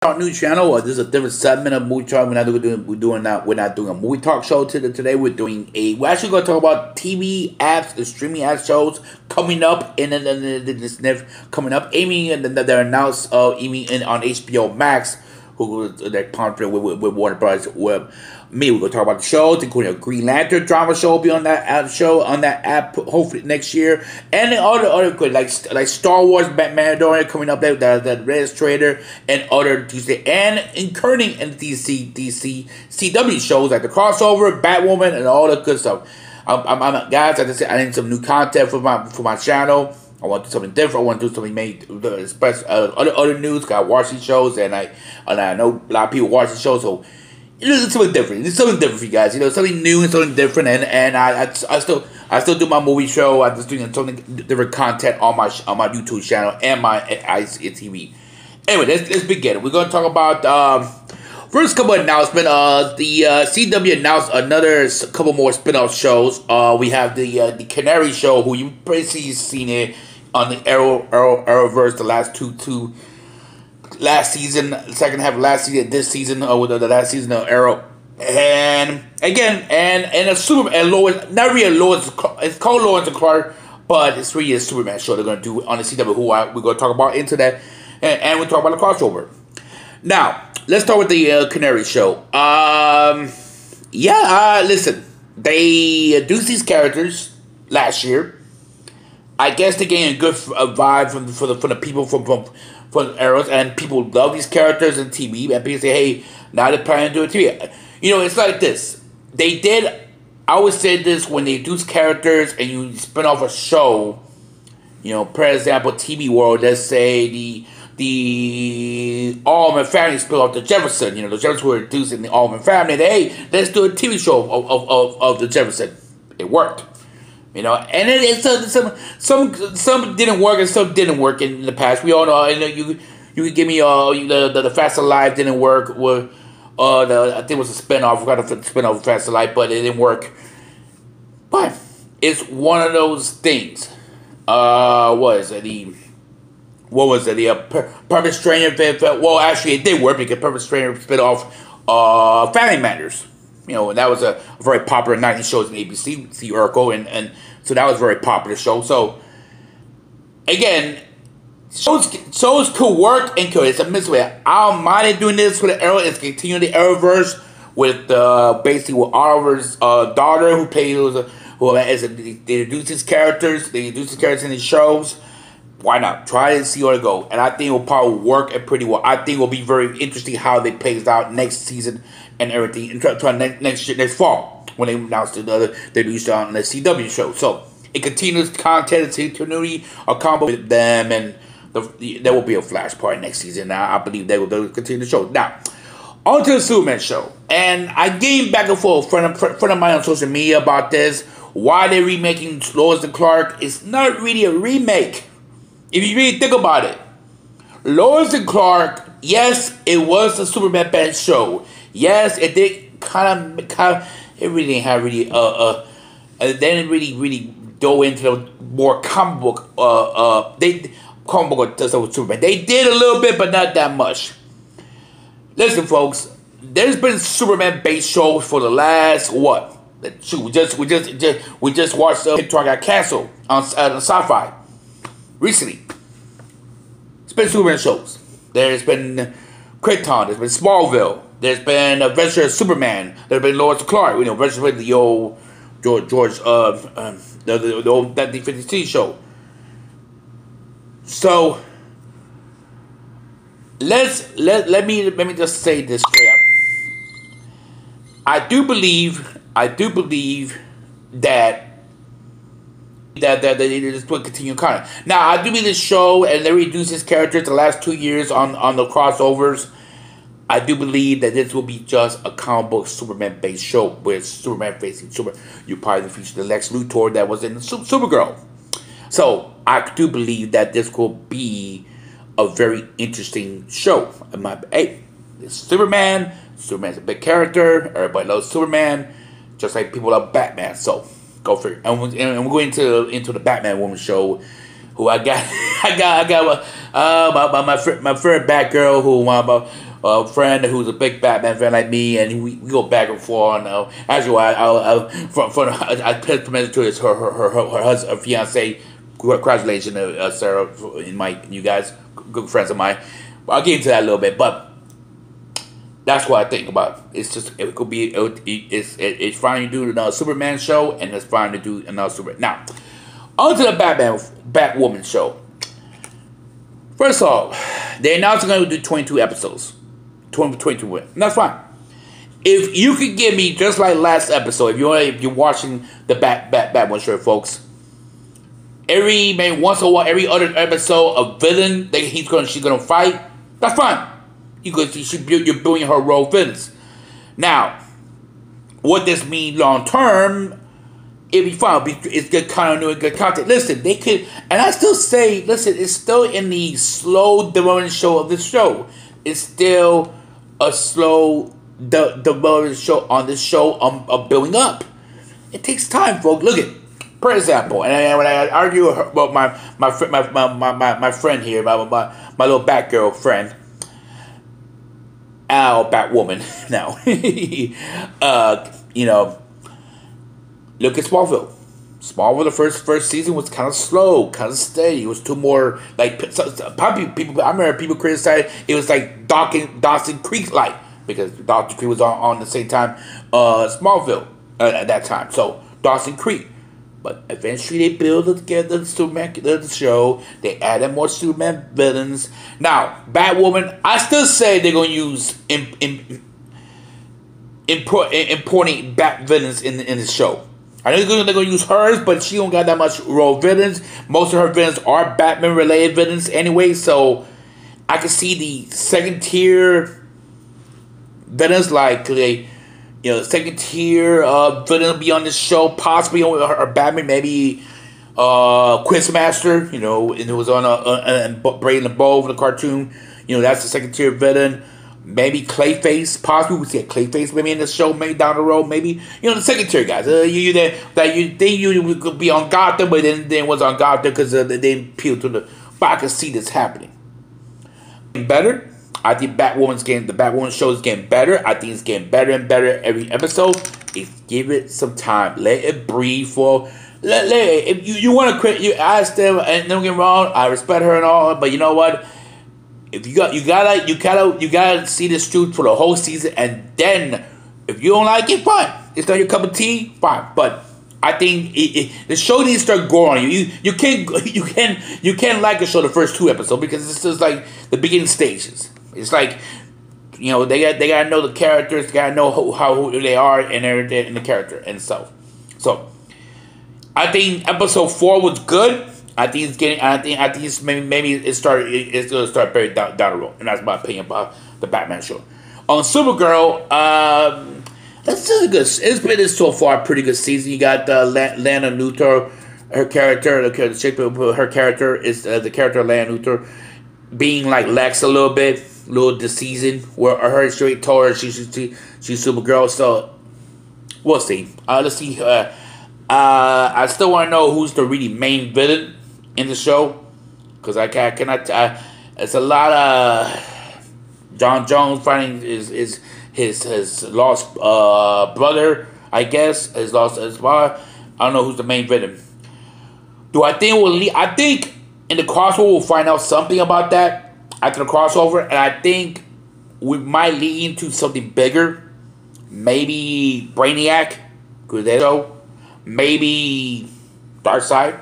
Talk News channel. This is a different segment of movie talk. We're not doing a movie talk show today. We're actually going to talk about TV apps, the streaming app shows coming up in this coming up. They're announced on HBO Max, who they're partnering with Warner Bros. We're going to talk about the shows, including a Green Lantern drama show will be on that app hopefully next year, and then other good like Star Wars, Mandalorian coming up there, the latest trailer, and other Tuesday, and incurring in DC CW shows like the crossover, Batwoman, and all the good stuff. Guys, like I said, I need some new content for my channel. I want to do something different. I want to do something made express other news. I watch these shows, and I know a lot of people watch these shows, so it's something different. It's something different for you guys. Something new and something different. And I still do my movie show. I'm just doing something different content on my YouTube channel and my TV. Anyway, let's begin. We're gonna talk about first couple of announcements. The CW announced another couple more spin-off shows. We have the Canary show, who you basically seen it on the arrowverse the last season, second half of last season, this season, with the last season of Arrow, and again, and a Superman, and Lois, not really a Lois, it's called Lois and Clark, but it's really a Superman show they're going to do on the CW, we're going to talk about into that, and we'll talk about the crossover. Now, let's start with the Canary show. Listen, they introduced these characters last year. I guess they're getting a good vibe from the people from Arrows, and people love these characters in TV, and people say, hey, now they're planning to do it TV. It's like this. They did, I always say this, when they do characters and you spin off a show, for example, TV World, let's say the Allman Family spin off the Jefferson. The Jefferson were introduced in the Allman Family, and hey, let's do a TV show of the Jefferson. It worked. And then some didn't work and some didn't work in the past. We all know. You could give me the Fast Alive didn't work. I think it was a spinoff. I forgot the spinoff of Fast Alive, but it didn't work. But it's one of those things. What was it? The Perfect Stranger. Well, actually, it did work because Perfect Stranger spit off Family Matters. That was a very popular 90s show in ABC, see Urkel, and so that was a very popular show. So, again, shows could work and could. It's a mix way. I don't mind doing this for the Arrow. It's continuing the Arrowverse with basically with Oliver's daughter, who they introduce his characters. They introduce his characters in these shows. Why not? Try it and see where it go. And I think it will probably work pretty well. I think it will be very interesting how they plays out next season and everything. And next fall when they announce they released on the CW show. So it continues content and continuity a combo with them, and there will be a flash part next season. Now I believe they will continue the show. Now on to the Superman show, and I gained back and forth. Friend of mine on social media about this. Why they're remaking Lois and Clark? It's not really a remake. If you really think about it, Lois and Clark, yes, it was a Superman band show. Yes, it did kind of it really didn't have really they didn't really go into the more comic book stuff with Superman. They did a little bit, but not that much. Listen, folks, there's been Superman based shows for the last what? Shoot, we just watched Picture got canceled on Sci-Fi recently. It's been Superman shows. There's been Krypton. There's been Smallville. There's been Adventure of Superman. There's been Lois and Clark. Adventure with the old George the old 1950s show. So let me just say this straight up. I do believe that they just will continue content. Now, I do believe this show, and they reduced his characters the last 2 years on the crossovers. I do believe that this will be just a comic book Superman based show with Superman facing Superman. You probably feature the Lex Luthor that was in Supergirl. So I do believe that this will be a very interesting show. It's Superman. Superman's a big character. Everybody loves Superman, just like people love Batman. So go for it. And we're going into the Batman woman show, who I got my friend Batgirl, who a friend who's a big Batman fan like me, and we go back and forth. Actually, I paid permission to her husband, her fiance. Congratulations, Sarah, and you guys, good friends of mine. I'll get into that a little bit, but that's what I think about. It's just it could be it's fine to do another Superman show, and it's fine to do another Superman. Now, on to the Batwoman show. First of all, they're now going to do 22 episodes. 22. And that's fine. If you could give me, just like last episode, if you're watching the Batwoman show, folks, maybe once in a while, every other episode, a villain that she's gonna fight, that's fine. You're building her role villains. Now, what this means long term, it'd be fine. It's good continuity, good content. Listen, they could, and I still say, listen, it's still in the slow development show of this show. It's still a slow development show on this show of building up. It takes time, folks. Look at, for example, and when I argue about my friend here, my little Batgirl friend, Batwoman now, look at Smallville. Smallville, the first season was kind of slow, kind of steady. It was too more like probably people. I remember people criticized it was like Dawson Creek like, because Dawson Creek was on the same time Smallville at that time. So Dawson Creek. But eventually they build together the show. They added more Superman villains. Now, Batwoman, I still say they're going to use important Bat villains in the show. I know they're going to use hers, but she don't got that much role villains. Most of her villains are Batman-related villains anyway, so I can see the second-tier villains like second tier villain be on this show, possibly on her Batman, maybe Quizmaster, and it was on Brave and the Bold in the cartoon. That's the second tier villain. Maybe Clayface, possibly we see a Clayface maybe in the show, maybe down the road, maybe the second tier guys. You think you could be on Gotham, but then was on Gotham because they didn't appeal to the. But I can see this happening. Better. I think the Batwoman show is getting better. I think it's getting better and better every episode. Give it some time. Let it breathe for. If you want to quit, you ask them, and don't get me wrong. I respect her and all, but you know what? If you gotta see this through for the whole season, and then if you don't like it, fine. It's not your cup of tea, fine. But I think the show needs to start growing on you. You can't like a show the first 2 episodes because this is like the beginning stages. It's like, they gotta know the characters, they gotta know who they are and everything in the character and stuff. So, I think episode 4 was good. I think it's getting. I think it's maybe it's gonna start very down the road, and that's my opinion about the Batman show. On Supergirl, that's just good. It's been so far a pretty good season. You got Lana Luthor, her character, her character is the character of Lana Luthor being like Lex a little bit. Little this season where her straight told her she's Supergirl, so we'll see. Let's see. I still want to know who's the really main villain in the show, because I cannot. It's a lot of John Jones finding his lost brother. I guess his lost his father. I don't know who's the main villain. Do I think I think in the crossover we'll find out something about that. After the crossover, and I think we might lead into something bigger. Maybe Brainiac, because that show. Maybe Darkseid.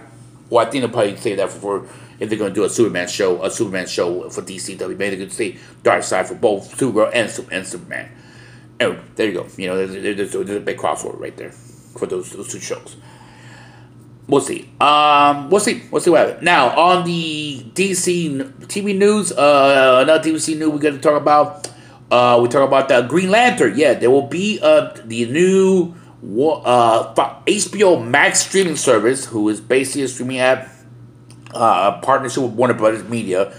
Well, I think they'll probably say that for if they're going to do a Superman show for DC. They'll be maybe going to say Darkseid for both Supergirl and Superman. Oh, there you go. There's a big crossover right there for those 2 shows. We'll see. We'll see what happens. Now, on the DC TV news, another DC news we're going to talk about. We talk about the Green Lantern. Yeah, there will be the new HBO Max streaming service, who is basically a streaming app, partnership with Warner Brothers Media.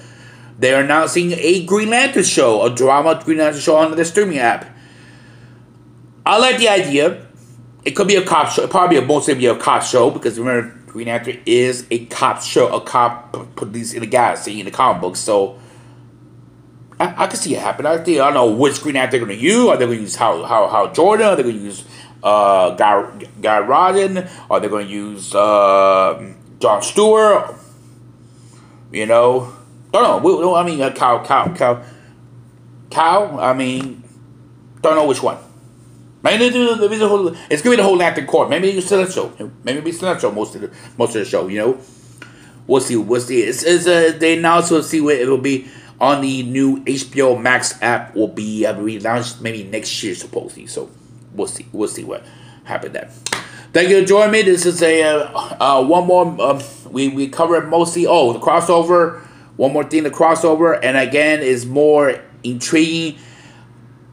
They are announcing a Green Lantern show, a drama Green Lantern show on their streaming app. I like the idea. It could be a cop show. Probably mostly be a cop show, because remember, Green Lantern is a cop show, a cop police in the galaxy in the comic books. So I can see it happen. I don't know which Green Lantern they're going to use. Are they going to use Hal Jordan? Are they going to use Guy Rodden? Are they going to use John Stewart? You know, don't know. I mean, Cal. I mean, don't know which one. Maybe it's going to be the whole Lantern Corps. Maybe it's Sinestro. Maybe it'll be Sinestro most of the show. You know, we'll see. They announced we'll see what it will be on the new HBO Max app. Will be launched maybe next year supposedly. So we'll see. We'll see what happens there. Thank you for joining me. This is one more. We covered mostly the crossover. One more thing, the crossover, and again is more intriguing.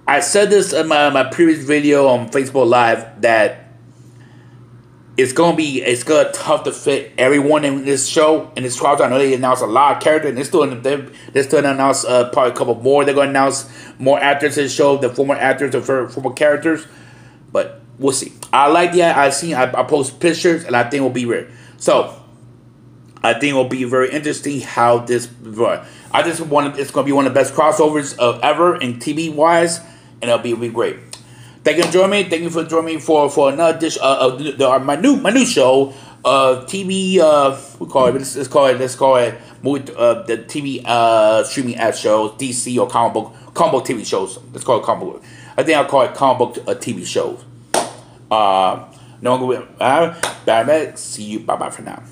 I said this in my previous video on Facebook Live that it's gonna tough to fit everyone in this show in this crossover. I know they announced a lot of characters, and they're still announce probably a couple more. They're gonna announce more actors in the show, the former actors, the former characters, but we'll see. I like the I post pictures, and I think it will be rare. So I think it will be very interesting how this. I just want it's gonna be one of the best crossovers ever in TV wise. And it'll be great. Thank you for joining me. Thank you for joining me for another edition of my new show, TV. We call it. Let's call it movie. The TV streaming app shows, DC or comic book TV shows. Let's call it comic book. I think I'll call it comic book TV shows. No one will. Bye. See you. Bye for now.